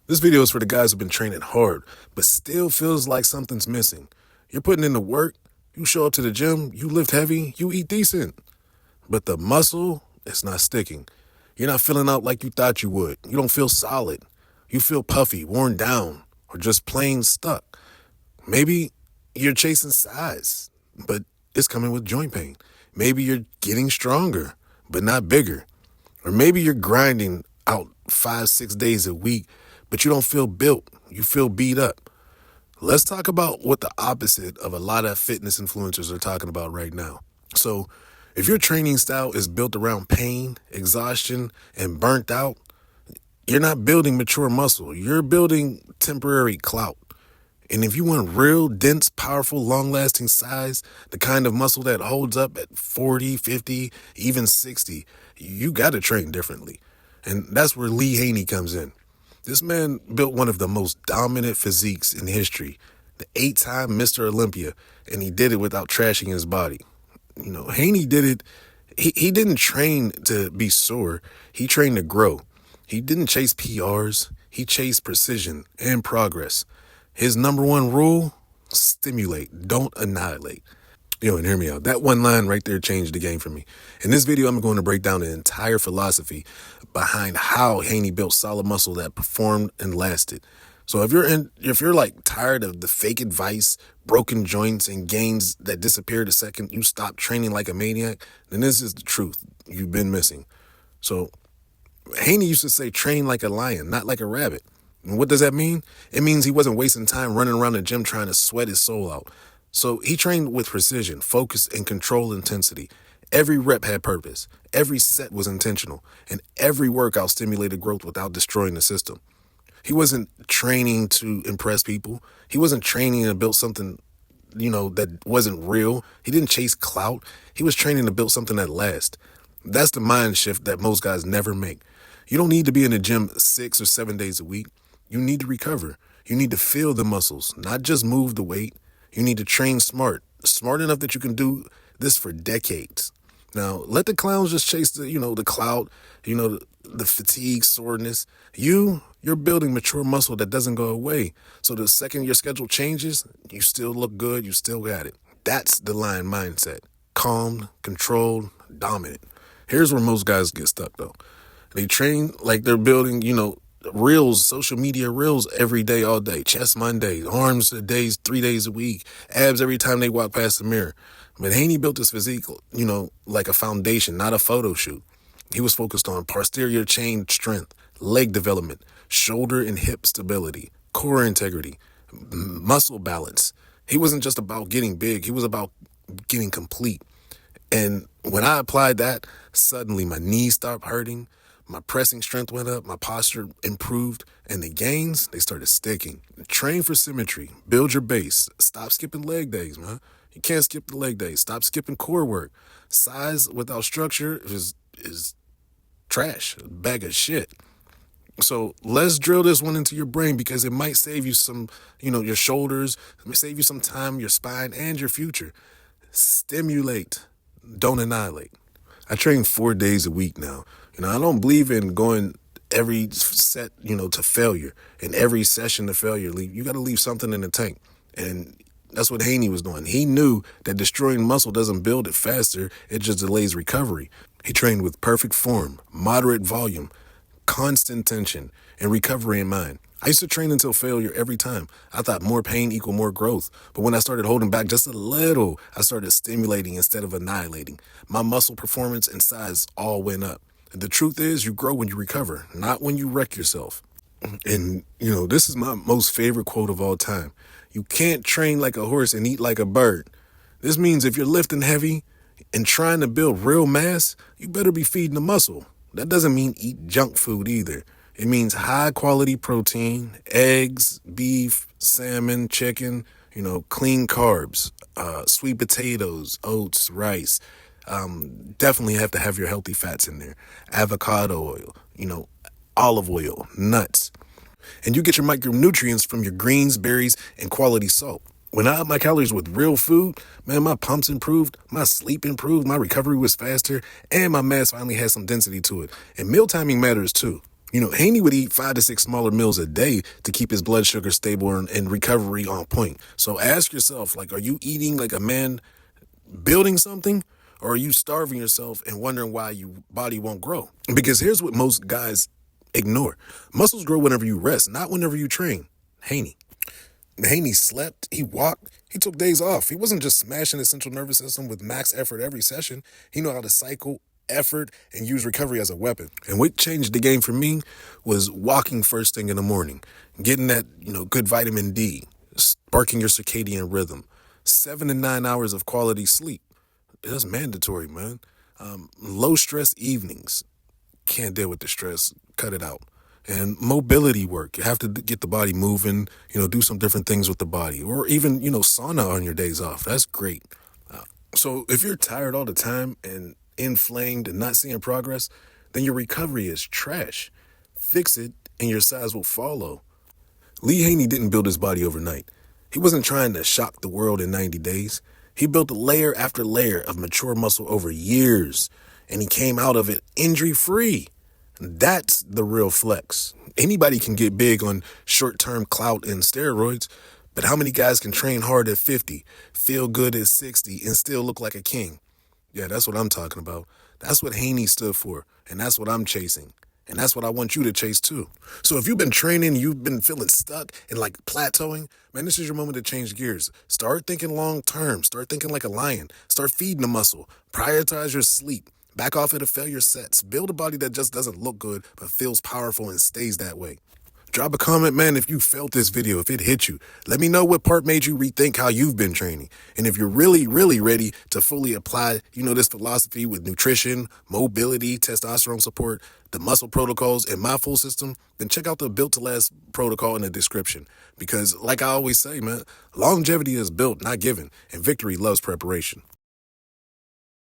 This video is for the guys who've been training hard, but still feels like something's missing. You're putting in the work, you show up to the gym, you lift heavy, you eat decent, but the muscle is not sticking. You're not filling out like you thought you would. You don't feel solid. You feel puffy, worn down, or just plain stuck. Maybe you're chasing size, but it's coming with joint pain. Maybe you're getting stronger, but not bigger. Or maybe you're grinding out 5-6 days a week, but you don't feel built. You feel beat up. Let's talk about what the opposite of a lot of fitness influencers are talking about right now. So if your training style is built around pain, exhaustion, and burnt out, you're not building mature muscle. You're building temporary clout. And if you want real, dense, powerful, long-lasting size, the kind of muscle that holds up at 40, 50, even 60, you got to train differently. And that's where Lee Haney comes in. This man built one of the most dominant physiques in history, the 8-time Mr. Olympia, and he did it without trashing his body. You know, Haney did it. He didn't train to be sore. He trained to grow. He didn't chase PRs. He chased precision and progress. His number one rule, stimulate, don't annihilate. And hear me out. That one line right there changed the game for me. In this video, I'm going to break down the entire philosophy behind how Haney built solid muscle that performed and lasted. So if you're like tired of the fake advice, broken joints, and gains that disappear the second you stop training like a maniac, then this is the truth you've been missing. So Haney used to say, train like a lion, not like a rabbit. And what does that mean? It means he wasn't wasting time running around the gym trying to sweat his soul out. So he trained with precision, focus, and controlled intensity. Every rep had purpose. Every set was intentional. And every workout stimulated growth without destroying the system. He wasn't training to impress people. He wasn't training to build something, that wasn't real. He didn't chase clout. He was training to build something that lasts. That's the mind shift that most guys never make. You don't need to be in the gym 6 or 7 days a week. You need to recover. You need to feel the muscles, not just move the weight. You need to train smart enough that you can do this for decades. Now, let the clowns just chase the clout, the fatigue, soreness. You're building mature muscle that doesn't go away. So the second your schedule changes, you still look good. You still got it. That's the lion mindset. Calm, controlled, dominant. Here's where most guys get stuck, though. They train like they're building, reels, social media reels every day, all day. Chest Monday, arms 3 days a week, abs every time they walk past the mirror. But Haney built his physique, like a foundation, not a photo shoot. He was focused on posterior chain strength, leg development, shoulder and hip stability, core integrity, muscle balance. He wasn't just about getting big. He was about getting complete. And when I applied that, suddenly my knees stopped hurting. My pressing strength went up, my posture improved, and the gains, they started sticking. Train for symmetry, build your base, stop skipping leg days, man. You can't skip the leg days, stop skipping core work. Size without structure is trash, a bag of shit. So let's drill this one into your brain because it might save you some, your shoulders, it may save you some time, your spine, and your future. Stimulate, don't annihilate. I train 4 days a week now. I don't believe in going every set, to failure and every session to failure. You got to leave something in the tank. And that's what Haney was doing. He knew that destroying muscle doesn't build it faster. It just delays recovery. He trained with perfect form, moderate volume, constant tension, and recovery in mind. I used to train until failure every time. I thought more pain equal more growth. But when I started holding back just a little, I started stimulating instead of annihilating. My muscle performance and size all went up. The truth is, you grow when you recover, not when you wreck yourself. And, this is my most favorite quote of all time. You can't train like a horse and eat like a bird. This means if you're lifting heavy and trying to build real mass, you better be feeding the muscle. That doesn't mean eat junk food either. It means high quality protein, eggs, beef, salmon, chicken, clean carbs, sweet potatoes, oats, rice. Definitely have to have your healthy fats in there. Avocado oil, olive oil, nuts. And you get your micronutrients from your greens, berries, and quality salt. When I upped my calories with real food, man, my pumps improved, my sleep improved, my recovery was faster, and my mass finally had some density to it. And meal timing matters too. Haney would eat 5 to 6 smaller meals a day to keep his blood sugar stable and recovery on point. So ask yourself, like, are you eating like a man building something? Or are you starving yourself and wondering why your body won't grow? Because here's what most guys ignore. Muscles grow whenever you rest, not whenever you train. Haney slept, he walked, he took days off. He wasn't just smashing his central nervous system with max effort every session. He knew how to cycle effort and use recovery as a weapon. And what changed the game for me was walking first thing in the morning, getting that, good vitamin D, sparking your circadian rhythm, 7 to 9 hours of quality sleep. That's mandatory, man. Low stress evenings. Can't deal with the stress. Cut it out. And mobility work. You have to get the body moving, do some different things with the body. Or even, sauna on your days off. That's great. So if you're tired all the time and inflamed and not seeing progress, then your recovery is trash. Fix it and your size will follow. Lee Haney didn't build his body overnight. He wasn't trying to shock the world in 90 days. He built layer after layer of mature muscle over years, and he came out of it injury-free. That's the real flex. Anybody can get big on short-term clout and steroids, but how many guys can train hard at 50, feel good at 60, and still look like a king? Yeah, that's what I'm talking about. That's what Haney stood for, and that's what I'm chasing. And that's what I want you to chase too. So if you've been training, you've been feeling stuck and like plateauing, man, this is your moment to change gears. Start thinking long term. Start thinking like a lion. Start feeding the muscle. Prioritize your sleep. Back off of the failure sets. Build a body that just doesn't look good, but feels powerful and stays that way. Drop a comment, man, if you felt this video, if it hit you. Let me know what part made you rethink how you've been training. And if you're really, really ready to fully apply, this philosophy with nutrition, mobility, testosterone support, the muscle protocols, and my full system, then check out the Built to Last protocol in the description. Because like I always say, man, longevity is built, not given, and victory loves preparation.